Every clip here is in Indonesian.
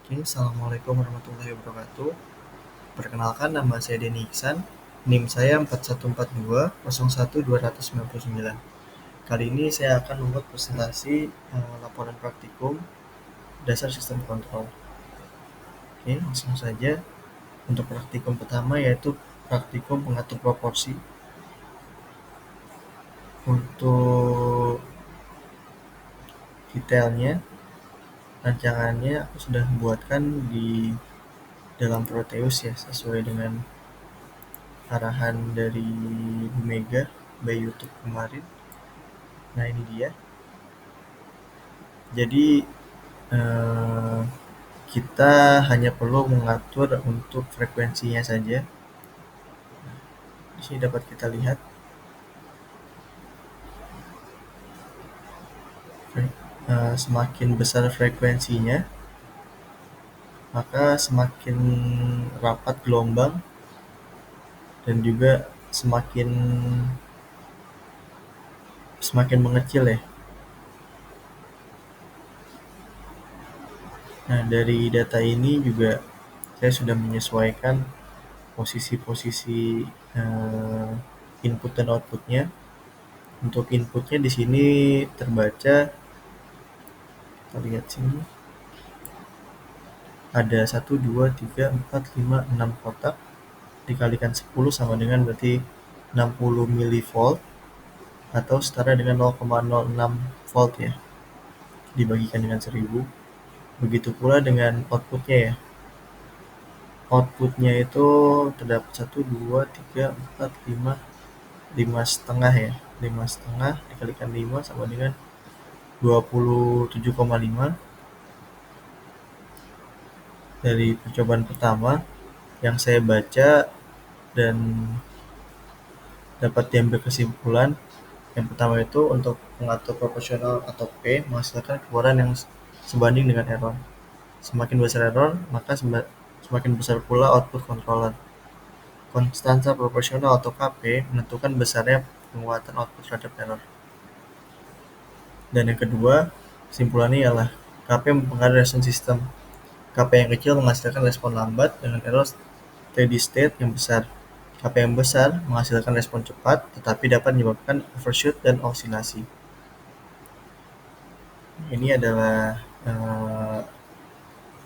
Oke, Assalamualaikum warahmatullahi wabarakatuh. Perkenalkan, nama saya Denny Iksan. NIM saya 41420129. Kali ini saya akan membuat presentasi laporan praktikum dasar sistem kontrol. Oke, langsung saja. Untuk praktikum pertama yaitu praktikum pengatur proporsi. Untuk detailnya, rancangannya aku sudah buatkan di dalam Proteus ya, sesuai dengan arahan dari Bu Mega by YouTube kemarin. Nah, ini dia. Jadi kita hanya perlu mengatur untuk frekuensinya saja. Di sini dapat kita lihat semakin besar frekuensinya, maka semakin rapat gelombang dan juga semakin mengecil ya. Nah, dari data ini juga saya sudah menyesuaikan posisi-posisi input dan outputnya. Untuk inputnya di sini terbaca, kita lihat sini, ada 1, 2, 3, 4, 5, 6 kotak dikalikan 10 sama dengan berarti 60 mV atau setara dengan 0,06 volt ya, dibagikan dengan 1000. Begitu pula dengan outputnya ya. Outputnya itu terdapat 1, 2, 3, 4, 5, 5 setengah ya. 5 setengah dikalikan 5 sama dengan 27,5. Dari percobaan pertama yang saya baca dan dapat diambil kesimpulan, yang pertama itu untuk mengatur proporsional atau P menghasilkan keluaran yang sebanding dengan error. Semakin besar error, maka semakin besar pula output controller. Konstansa proporsional atau Kp menentukan besarnya penguatan output terhadap error. Dan yang kedua, kesimpulannya ialah Kp mempengaruhi respon sistem. Kp yang kecil menghasilkan respon lambat dengan error steady state yang besar. Kp yang besar menghasilkan respon cepat, tetapi dapat menyebabkan overshoot dan osilasi. Ini adalah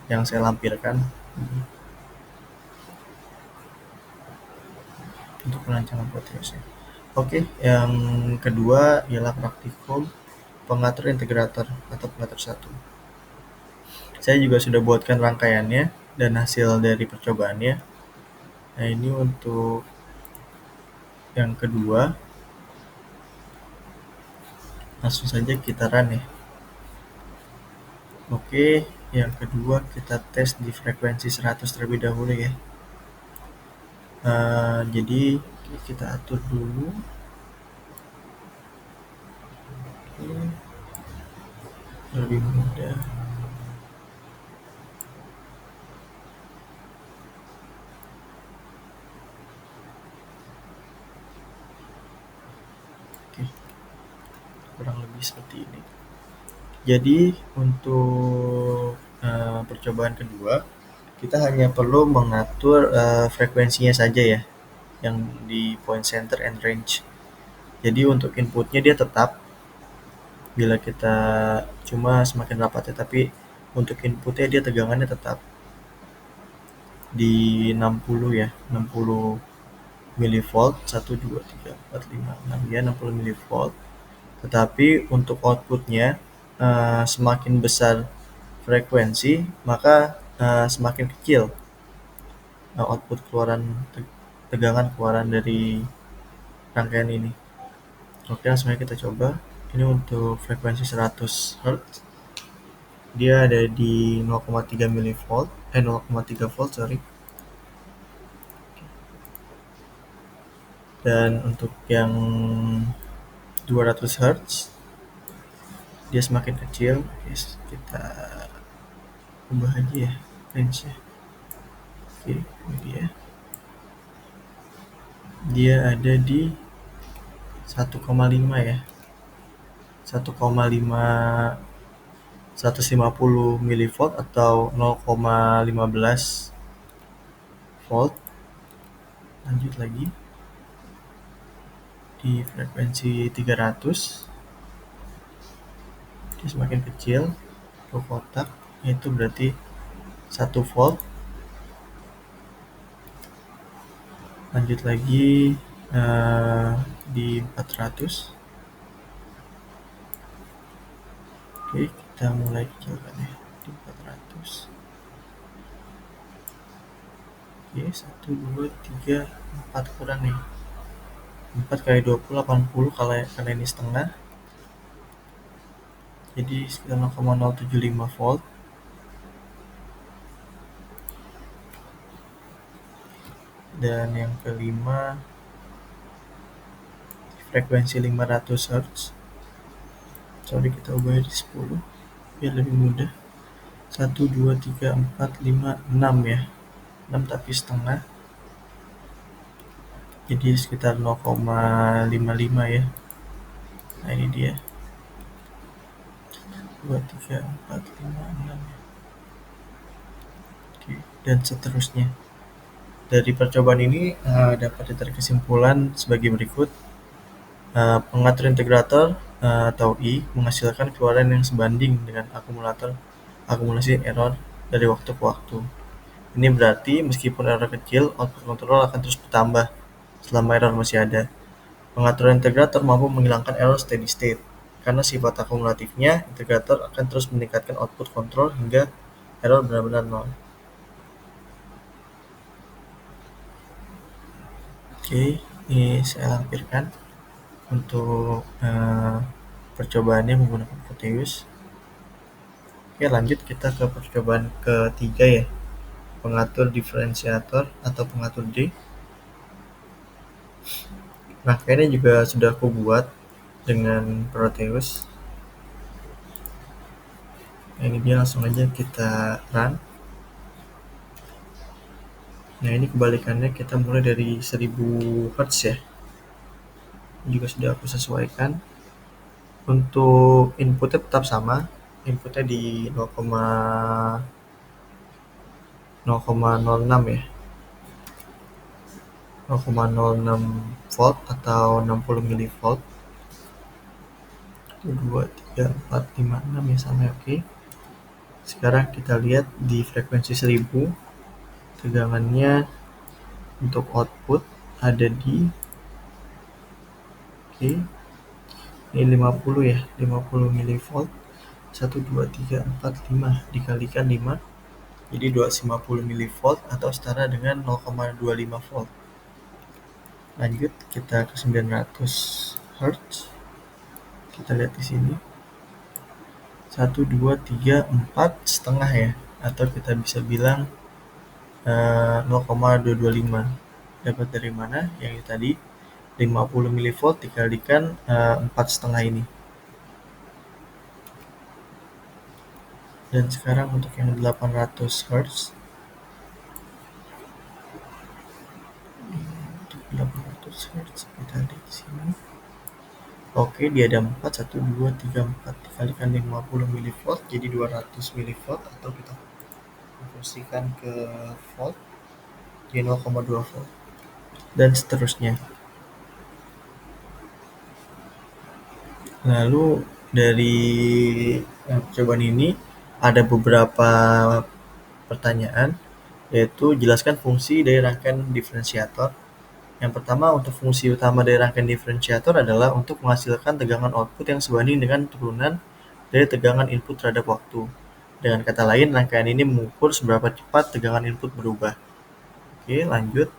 yang saya lampirkan untuk perancangan Proteusnya. Oke, yang kedua ialah praktikum pengatur integrator atau pengatur satu. Saya juga sudah buatkan rangkaiannya dan hasil dari percobaannya. Nah, ini untuk yang kedua, langsung saja kita run ya. Oke, yang kedua kita tes di frekuensi 100 terlebih dahulu ya. Jadi kita atur dulu. Lebih mudah. Oke, kurang lebih seperti ini. Jadi untuk percobaan kedua, kita hanya perlu mengatur frekuensinya saja ya, yang di point center and range. Jadi untuk inputnya dia tetap, bila kita cuma semakin rapat ya, tapi untuk inputnya dia tegangannya tetap di 60 ya, 60 mV, 1, 2, 3, 4, 5, 6 ya, 60 mV. Tetapi untuk outputnya semakin besar frekuensi, maka semakin kecil output tegangan keluaran dari rangkaian ini. Oke, langsung aja kita coba. Ini untuk frekuensi 100 Hz. Dia ada di 0,3 mV, 0,3 volt sorry. Dan untuk yang 200 Hz dia semakin kecil. Oke, kita ubah aja ya range-nya. Oke, ini dia ada di 1,5 ya, 1,5 150 milivolt atau 0,15 volt. Lanjut lagi di frekuensi 300, dia semakin kecil ke kotak, itu berarti 1 volt. Lanjut lagi di 400. Oke, kita mulai kecilkan ya di 400. Oke, 1, 2, 3, 4 kurang nih. 4 kali 20, 80 karena ini setengah. Jadi sekitar 0,075 volt. Dan yang kelima, frekuensi 500 Hz. Sorry, kita ubah di 10 biar lebih mudah. 1, 2, 3, 4, 5, 6 ya. 6 tapi setengah. Jadi sekitar 0,55 ya. Nah ini dia. 2, 3, 4, 5, 6 ya. Oke, dan seterusnya. Dari percobaan ini dapat ditarik kesimpulan sebagai berikut. Pengatur integrator atau I menghasilkan keluaran yang sebanding dengan akumulasi error dari waktu ke waktu. Ini berarti meskipun error kecil, output kontrol akan terus bertambah selama error masih ada. Pengaturan integrator mampu menghilangkan error steady state. Karena sifat akumulatifnya, integrator akan terus meningkatkan output kontrol hingga error benar-benar nol. Oke, ini saya lampirkan untuk percobaannya menggunakan Proteus. Oke, lanjut kita ke percobaan ketiga ya, pengatur diferensiator atau pengatur D. Nah, kayaknya juga sudah aku buat dengan Proteus. Nah, ini dia, langsung aja kita run. Nah, ini kebalikannya, kita mulai dari 1000 Hz ya. Ini juga sudah aku sesuaikan. Untuk inputnya tetap sama, inputnya di 0,06 ya, 0,06 volt atau 60 milivolt. 1, 2, 3, 4, 5, 6 ya, sama ya. Oke. Sekarang kita lihat di frekuensi 1000, tegangannya untuk output ada di ini 50 ya, 50 milivolt. 1, 2, 3, 4, 5 dikalikan 5, jadi 250 milivolt atau setara dengan 0,25 volt. Lanjut kita ke 900 Hz. Kita lihat di sini 1, 2, 3, 4 setengah ya, atau kita bisa bilang 0,225. Dapat dari mana? Yang tadi 50 milivolt dikalikan 4 setengah ini. Dan sekarang untuk yang 800 Hz, untuk 800 Hz kita lihat di sini. Oke, dia ada 4, 1, 2, 3, 4 dikalikan 50 milivolt jadi 200 milivolt, atau kita konversikan ke volt jadi 0,2 volt, dan seterusnya. Lalu dari percobaan ini ada beberapa pertanyaan, yaitu jelaskan fungsi dari rangkaian diferensiator. Yang pertama, untuk fungsi utama dari rangkaian diferensiator adalah untuk menghasilkan tegangan output yang sebanding dengan turunan dari tegangan input terhadap waktu. Dengan kata lain, rangkaian ini mengukur seberapa cepat tegangan input berubah. Oke, lanjut.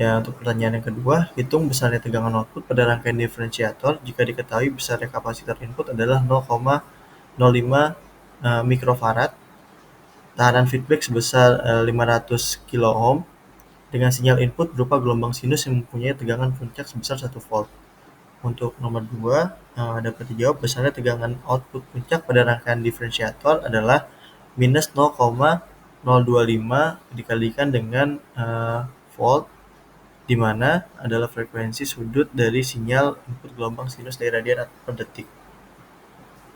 Ya, untuk pertanyaan yang kedua, hitung besarnya tegangan output pada rangkaian diferensiator jika diketahui besarnya kapasitor input adalah 0,05 mikrofarad, tahanan feedback sebesar 500 kilo-ohm, dengan sinyal input berupa gelombang sinus yang mempunyai tegangan puncak sebesar 1 volt. Untuk nomor 2, dapat dijawab besarnya tegangan output puncak pada rangkaian diferensiator adalah minus 0,025 dikalikan dengan volt, di mana adalah frekuensi sudut dari sinyal input gelombang sinus dari radian per detik.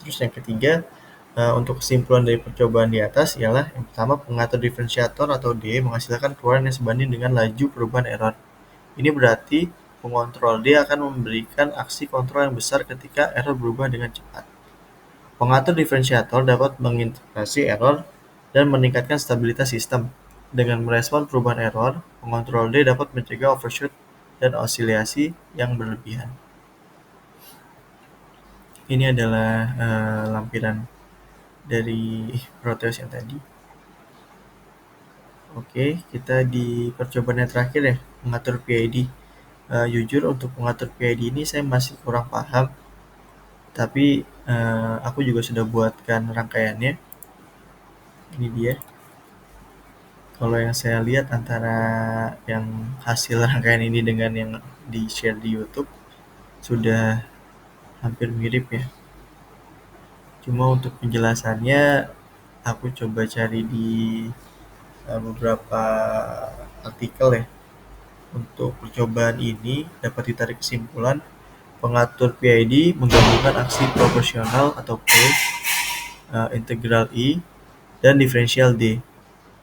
Terus yang ketiga, Untuk kesimpulan dari percobaan di atas ialah yang pertama, pengatur diferensiator atau D menghasilkan keluaran yang sebanding dengan laju perubahan error. Ini berarti pengontrol D akan memberikan aksi kontrol yang besar ketika error berubah dengan cepat. Pengatur diferensiator dapat mengintegrasi error dan meningkatkan stabilitas sistem. Dengan merespon perubahan error, pengontrol D dapat mencegah overshoot dan oscillasi yang berlebihan. Ini adalah lampiran dari Proteus yang tadi. Oke, kita di percobaan yang terakhir ya, mengatur PID. Jujur untuk mengatur PID ini saya masih kurang paham, tapi aku juga sudah buatkan rangkaiannya. Ini dia. Kalau yang saya lihat antara yang hasil rangkaian ini dengan yang di-share di YouTube sudah hampir mirip ya. Cuma untuk penjelasannya aku coba cari di beberapa artikel ya. Untuk percobaan ini dapat ditarik kesimpulan pengatur PID menggabungkan aksi proporsional atau P, integral I, dan diferensial D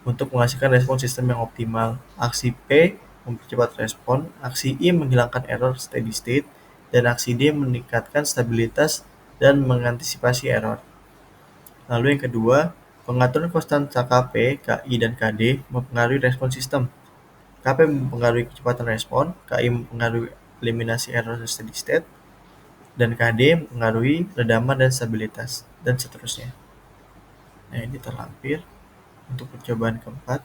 untuk menghasilkan respon sistem yang optimal. Aksi P mempercepat respon, aksi I menghilangkan error steady state, dan aksi D meningkatkan stabilitas dan mengantisipasi error. Lalu yang kedua, pengaturan konstanta Kp, Ki, dan Kd mempengaruhi respon sistem. Kp mempengaruhi kecepatan respon, Ki mempengaruhi eliminasi error steady state, dan Kd mempengaruhi redaman dan stabilitas, dan seterusnya. Nah, ini terlampir untuk percobaan keempat.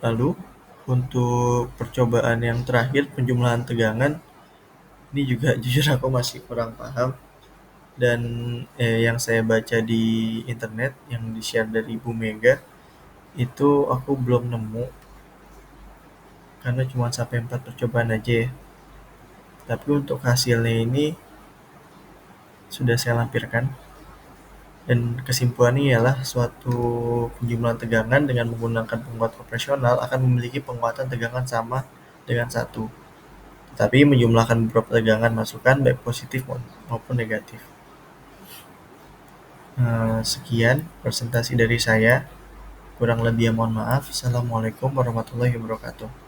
Lalu, untuk percobaan yang terakhir, penjumlahan tegangan, ini juga jujur aku masih kurang paham. Dan yang saya baca di internet, yang di-share dari Bu Mega, itu aku belum nemu, karena cuma sampai 4 percobaan aja ya. Tapi untuk hasilnya ini sudah saya lampirkan. Dan kesimpulannya ialah suatu penjumlahan tegangan dengan menggunakan penguat operasional akan memiliki penguatan tegangan sama dengan 1. Tetapi menjumlahkan beberapa tegangan masukan baik positif maupun negatif. Sekian presentasi dari saya. Kurang lebihnya mohon maaf. Assalamualaikum warahmatullahi wabarakatuh.